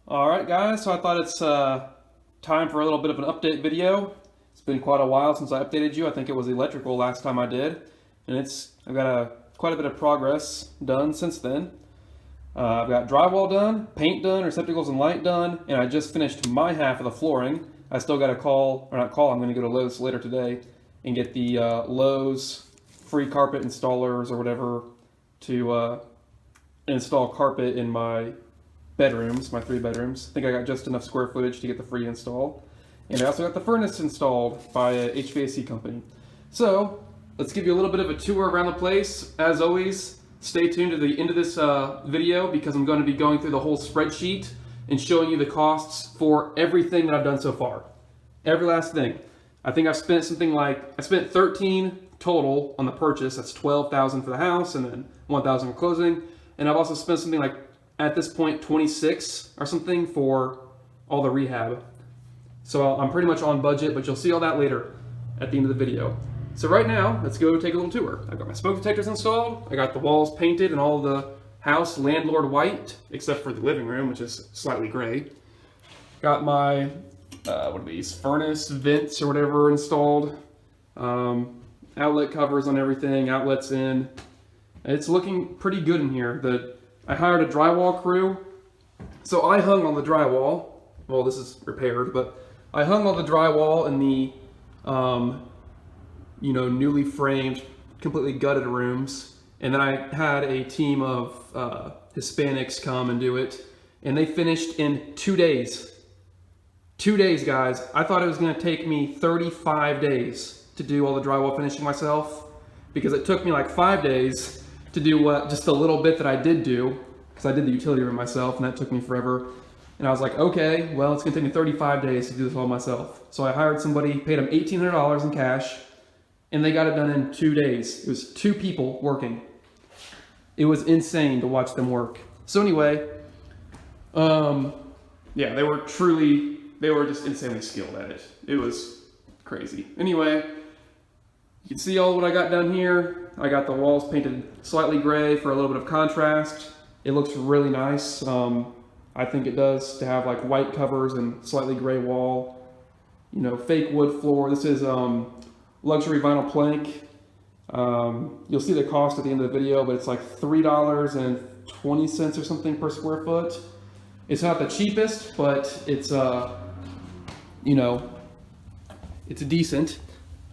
Alright guys, so I thought it's time for a little bit of an update video. It's been quite a while since I updated you. I think it was electrical last time I did. And I've got quite a bit of progress done since then. I've got drywall done, paint done, receptacles and light done, and I just finished my half of the flooring. I still got I'm going to go to Lowe's later today and get the Lowe's free carpet installers or whatever to install carpet in my bedrooms, my 3 bedrooms. I think I got just enough square footage to get the free install. And I also got the furnace installed by a HVAC company. So let's give you a little bit of a tour around the place. As always, stay tuned to the end of this video because I'm going to be going through the whole spreadsheet and showing you the costs for everything that I've done so far. Every last thing. I think I spent 13 total on the purchase. That's $12,000 for the house and then $1,000 for closing. And I've also spent something like, at this point, 26 or something for all the rehab. So I'm pretty much on budget, but you'll see all that later at the end of the video. So right now, let's go take a little tour. I've got my smoke detectors installed. I got the walls painted and all the house landlord white, except for the living room, which is slightly gray. Got my, what are these, furnace vents or whatever installed. Outlet covers on everything, outlets in. It's looking pretty good in here. I hired a drywall crew, so I hung on the drywall. Well, this is repaired, but I hung on the drywall in the, newly framed, completely gutted rooms, and then I had a team of Hispanics come and do it, and they finished in 2 days. 2 days, guys. I thought it was going to take me 35 days to do all the drywall finishing myself, because it took me like 5 days to do just a little bit that I did do, because I did the utility room myself, and that took me forever. And I was like, okay, well, it's gonna take me 35 days to do this all myself. So I hired somebody, paid them $1,800 in cash, and they got it done in 2 days. It was 2 people working. It was insane to watch them work. So anyway, yeah, they were just insanely skilled at it. It was crazy. Anyway, you can see all what I got done here. I got the walls painted slightly gray for a little bit of contrast. It looks really nice. I think it does to have like white covers and slightly gray wall. Fake wood floor. This is luxury vinyl plank. You'll see the cost at the end of the video, but it's like $3.20 or something per square foot. It's not the cheapest, but it's it's decent.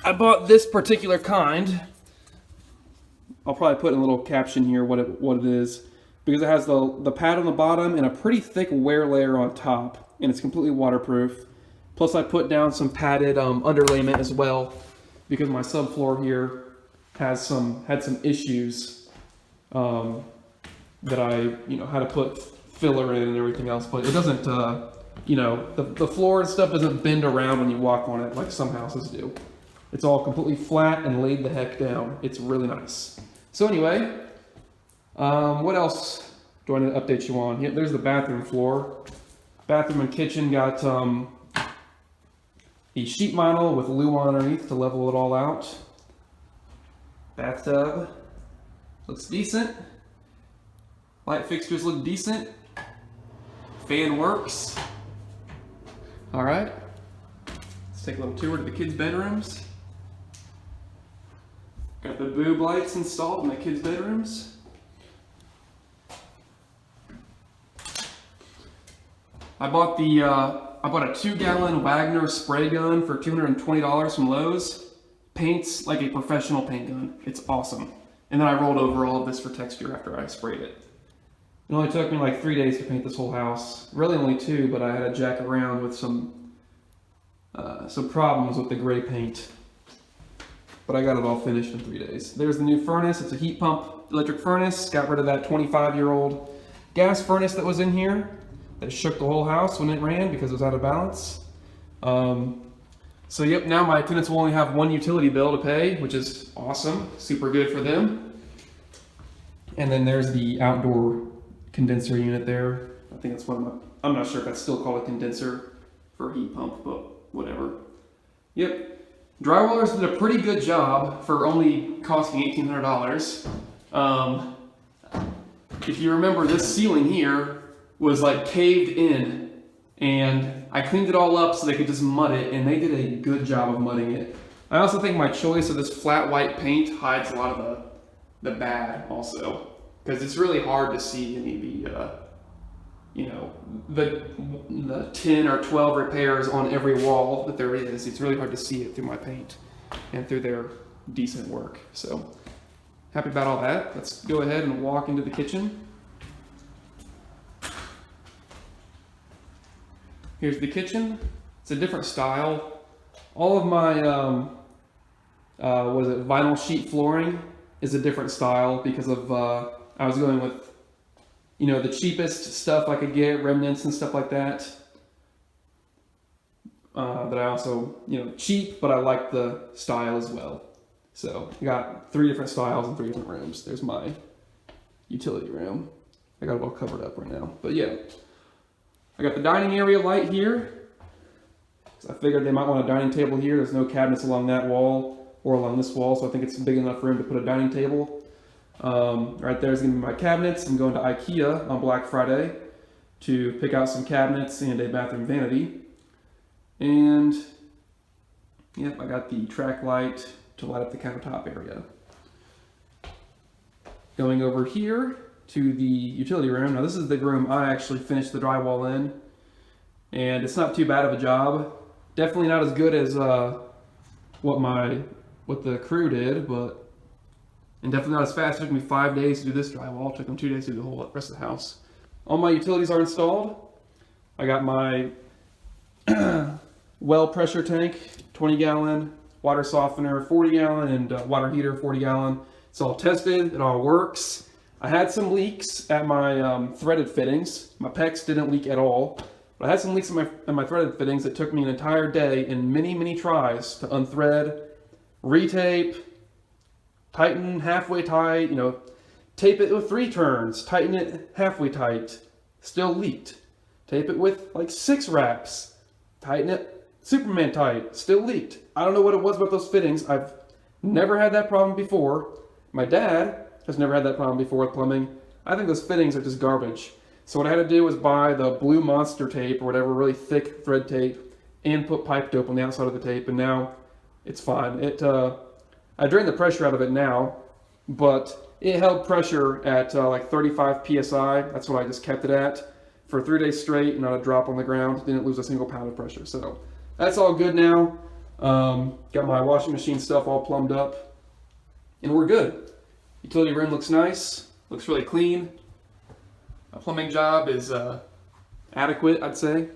I bought this particular kind. I'll probably put in a little caption here what it is, because it has the pad on the bottom and a pretty thick wear layer on top, and it's completely waterproof. Plus I put down some padded underlayment as well, because my subfloor here had some issues that I had to put filler in and everything else, but it doesn't the floor and stuff doesn't bend around when you walk on it like some houses do. It's all completely flat and laid the heck down. It's really nice. So anyway, what else do I need to update you on? There's the bathroom floor. Bathroom and kitchen got the sheet vinyl with luau underneath to level it all out. Bathtub looks decent. Light fixtures look decent. Fan works. All right. Let's take a little tour to the kids' bedrooms. Got the boob lights installed in the kids' bedrooms. I bought a 2-gallon Wagner spray gun for $220 from Lowe's. Paints like a professional paint gun. It's awesome. And then I rolled over all of this for texture after I sprayed it. It only took me like 3 days to paint this whole house. Really only 2, but I had to jack around with some problems with the gray paint. But I got it all finished in 3 days. There's the new furnace. It's a heat pump electric furnace. Got rid of that 25-year-old gas furnace that was in here that shook the whole house when it ran because it was out of balance. So yep, now my tenants will only have 1 utility bill to pay, which is awesome. Super good for them. And then there's the outdoor condenser unit there. I think that's I'm not sure if that's still called a condenser for a heat pump, but whatever. Yep. Drywallers did a pretty good job for only costing $1,800. If you remember, this ceiling here was like caved in, and I cleaned it all up so they could just mud it, and they did a good job of mudding it. I also think my choice of this flat white paint hides a lot of the bad also, because it's really hard to see any of the 10 or 12 repairs on every wall that there is. It's really hard to see it through my paint and through their decent work. So happy about all that. Let's go ahead and walk into the kitchen. Here's the kitchen. It's a different style. All of my vinyl sheet flooring is a different style because of I was going with the cheapest stuff I could get, remnants and stuff like that. That I also cheap, but I like the style as well. So I got 3 different styles in 3 different rooms. There's my utility room. I got it all covered up right now, but yeah. I got the dining area light here. So I figured they might want a dining table here. There's no cabinets along that wall or along this wall, so I think it's big enough room to put a dining table. Right there's going to be my cabinets. I'm going to IKEA on Black Friday to pick out some cabinets and a bathroom vanity. And yep, I got the track light to light up the countertop area. Going over here to the utility room. Now this is the room I actually finished the drywall in, and it's not too bad of a job. Definitely not as good as what the crew did, and definitely not as fast. It took me 5 days to do this drywall. It took them 2 days to do the whole rest of the house. All my utilities are installed. I got my well pressure tank, 20-gallon, water softener, 40-gallon, and water heater, 40-gallon. It's all tested. It all works. I had some leaks at my threaded fittings. My PEX didn't leak at all. But I had some leaks in my threaded fittings that took me an entire day and many, many tries to unthread, retape, tighten halfway tight, tape it with 3 turns, tighten it halfway tight, still leaked. Tape it with like 6 wraps, tighten it Superman tight, still leaked. I don't know what it was about those fittings. I've never had that problem before. My dad has never had that problem before with plumbing. I think those fittings are just garbage. So what I had to do was buy the blue monster tape or whatever, really thick thread tape, and put pipe dope on the outside of the tape, and now it's fine. I drained the pressure out of it now, but it held pressure at like 35 psi. That's what I just kept it at for 3 days straight, not a drop on the ground. Didn't lose a single pound of pressure. So that's all good now. Got my washing machine stuff all plumbed up, and we're good. Utility room looks nice, looks really clean. My plumbing job is adequate, I'd say.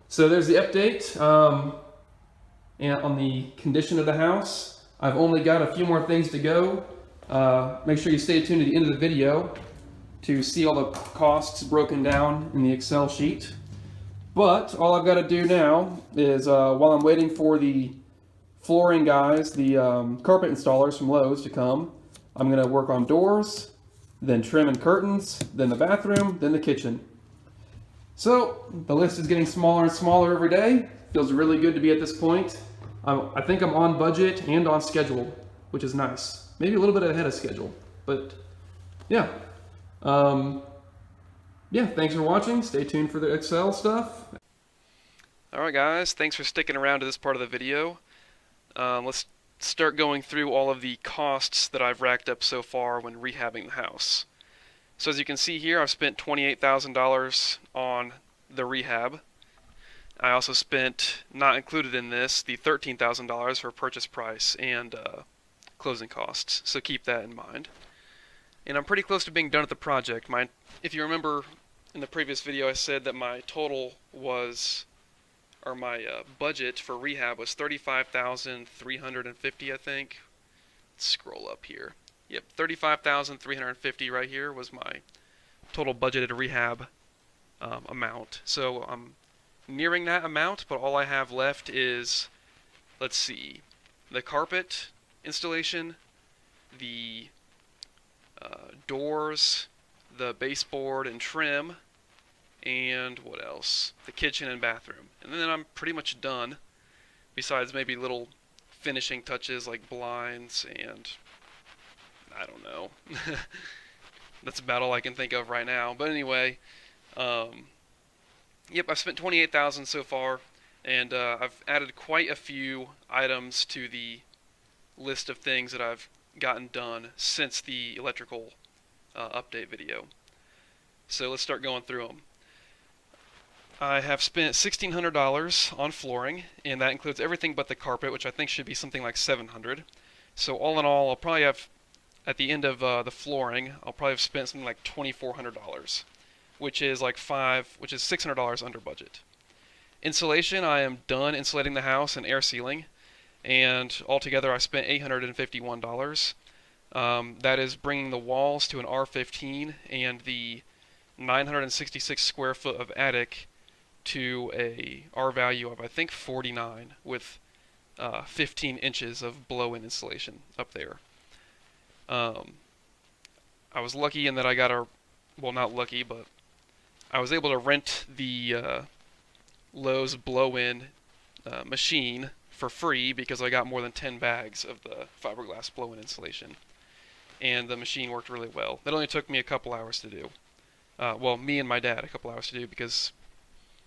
So there's the update. And on the condition of the house, I've only got a few more things to go. Make sure you stay tuned to the end of the video to see all the costs broken down in the Excel sheet. But all I've got to do now is, while I'm waiting for the flooring guys, the carpet installers from Lowe's to come, I'm going to work on doors, then trim and curtains, then the bathroom, then the kitchen. So the list is getting smaller and smaller every day. Feels really good to be at this point. I think I'm on budget and on schedule, which is nice. Maybe a little bit ahead of schedule, but yeah. Yeah, thanks for watching. Stay tuned for the Excel stuff. Alright guys, thanks for sticking around to this part of the video. Let's start going through all of the costs that I've racked up so far when rehabbing the house. So as you can see here, I've spent $28,000 on the rehab. I also spent, not included in this, the $13,000 for purchase price and closing costs, so keep that in mind. And I'm pretty close to being done with the project. If you remember in the previous video, I said that my total was, or my budget for rehab was $35,350, I think. Let's scroll up here. Yep, $35,350 right here was my total budgeted rehab amount. So I'm nearing that amount, but all I have left is, let's see, the carpet installation, the doors, the baseboard and trim, and what else? The kitchen and bathroom. And then I'm pretty much done, besides maybe little finishing touches like blinds and I don't know. that's about all I can think of right now. But anyway, yep, I've spent 28,000 so far, and I've added quite a few items to the list of things that I've gotten done since the electrical update video. So let's start going through them. I have spent $1,600 on flooring, and that includes everything but the carpet, which I think should be something like $700. So all in all, I'll probably have, at the end of the flooring, I'll probably have spent something like $2,400, which is $600 under budget. Insulation, I am done insulating the house and air sealing, and altogether I spent $851. That is bringing the walls to an R15 and the 966 square foot of attic to a R value of I think 49 with 15 inches of blow-in insulation up there. I was lucky in that I got not lucky, but I was able to rent the Lowe's blow-in machine for free because I got more than 10 bags of the fiberglass blow-in insulation. And the machine worked really well. It only took me a couple hours to do. Me and my dad a couple hours to do because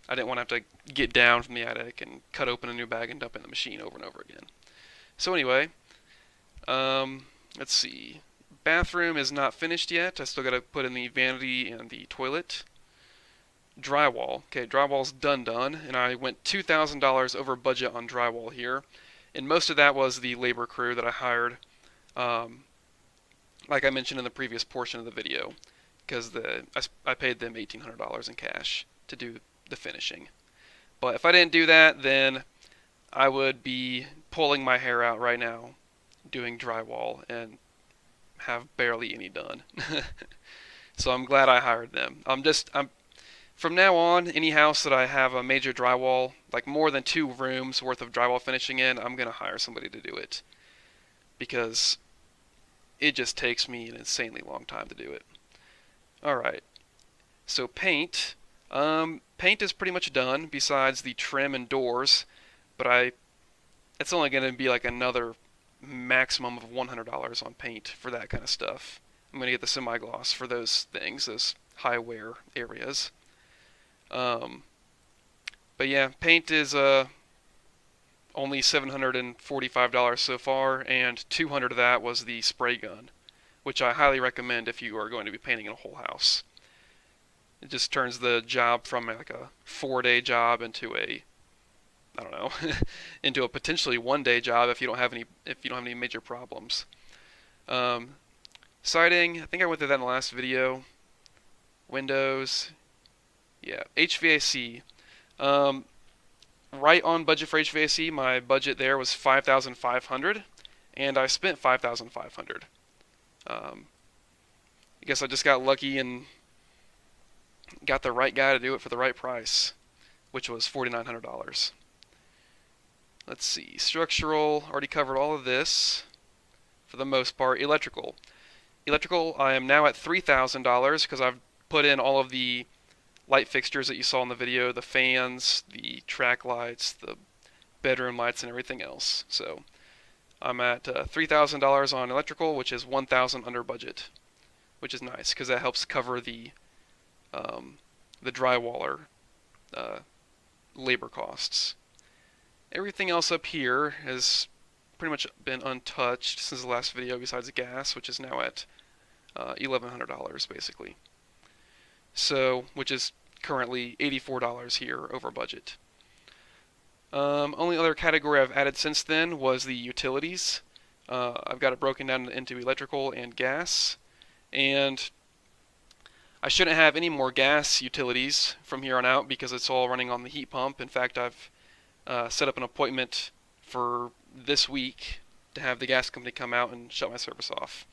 I didn't want to have to get down from the attic and cut open a new bag and dump it in the machine over and over again. So anyway, let's see. Bathroom is not finished yet. I still got to put in the vanity and the toilet. Drywall. Okay, drywall's done, and I went $2,000 over budget on drywall here. And most of that was the labor crew that I hired, like I mentioned in the previous portion of the video, because I paid them $1,800 in cash to do the finishing. But if I didn't do that, then I would be pulling my hair out right now doing drywall and have barely any done. So I'm glad I hired them. From now on, any house that I have a major drywall, like more than 2 rooms worth of drywall finishing in, I'm going to hire somebody to do it. Because it just takes me an insanely long time to do it. Alright, so paint. Paint is pretty much done, besides the trim and doors, but it's only going to be like another maximum of $100 on paint for that kind of stuff. I'm going to get the semi-gloss for those things, those high wear areas. But yeah, paint is only $745 so far, and $200 of that was the spray gun, which I highly recommend if you are going to be painting a whole house. It just turns the job from like a 4-day job into into a potentially 1-day job if you don't have any major problems. Siding, I think I went through that in the last video. Windows, yeah, HVAC. Right on budget for HVAC. My budget there was $5,500, and I spent $5,500. I guess I just got lucky and got the right guy to do it for the right price, which was $4,900. Let's see, structural, already covered all of this for the most part. Electrical, I am now at $3,000 because I've put in all of the light fixtures that you saw in the video, the fans, the track lights, the bedroom lights, and everything else. So I'm at $3,000 on electrical, which is $1,000 under budget, which is nice because that helps cover the drywaller labor costs. Everything else up here has pretty much been untouched since the last video, besides the gas, which is now at $1,100 basically. So, which is currently $84 here over budget. Only other category I've added since then was the utilities. I've got it broken down into electrical and gas, and I shouldn't have any more gas utilities from here on out because it's all running on the heat pump. In fact, I've set up an appointment for this week to have the gas company come out and shut my service off.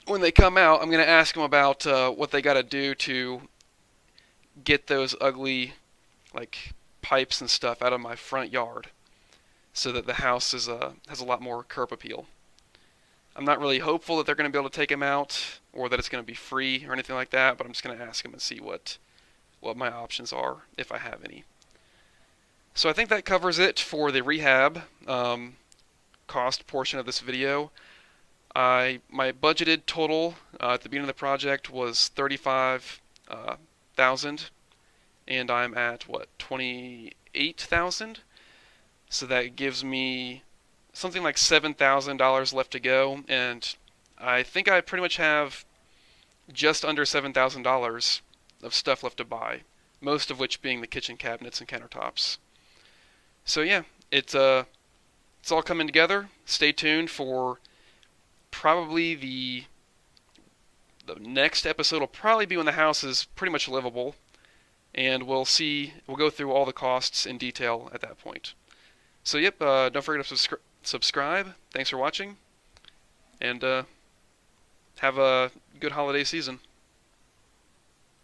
When they come out, I'm going to ask them about what they got to do to get those ugly pipes and stuff out of my front yard so that the house has a lot more curb appeal. I'm not really hopeful that they're going to be able to take them out or that it's going to be free or anything like that, but I'm just going to ask them and see what my options are, if I have any. So I think that covers it for the rehab cost portion of this video. My budgeted total at the beginning of the project was 35,000, and I'm at what, 28,000. So that gives me something like $7,000 left to go, and I think I pretty much have just under $7,000 of stuff left to buy, most of which being the kitchen cabinets and countertops. So yeah, it's all coming together. Stay tuned for probably the next episode will probably be when the house is pretty much livable, and we'll go through all the costs in detail at that point. So yep, don't forget to subscribe. Thanks for watching, and have a good holiday season.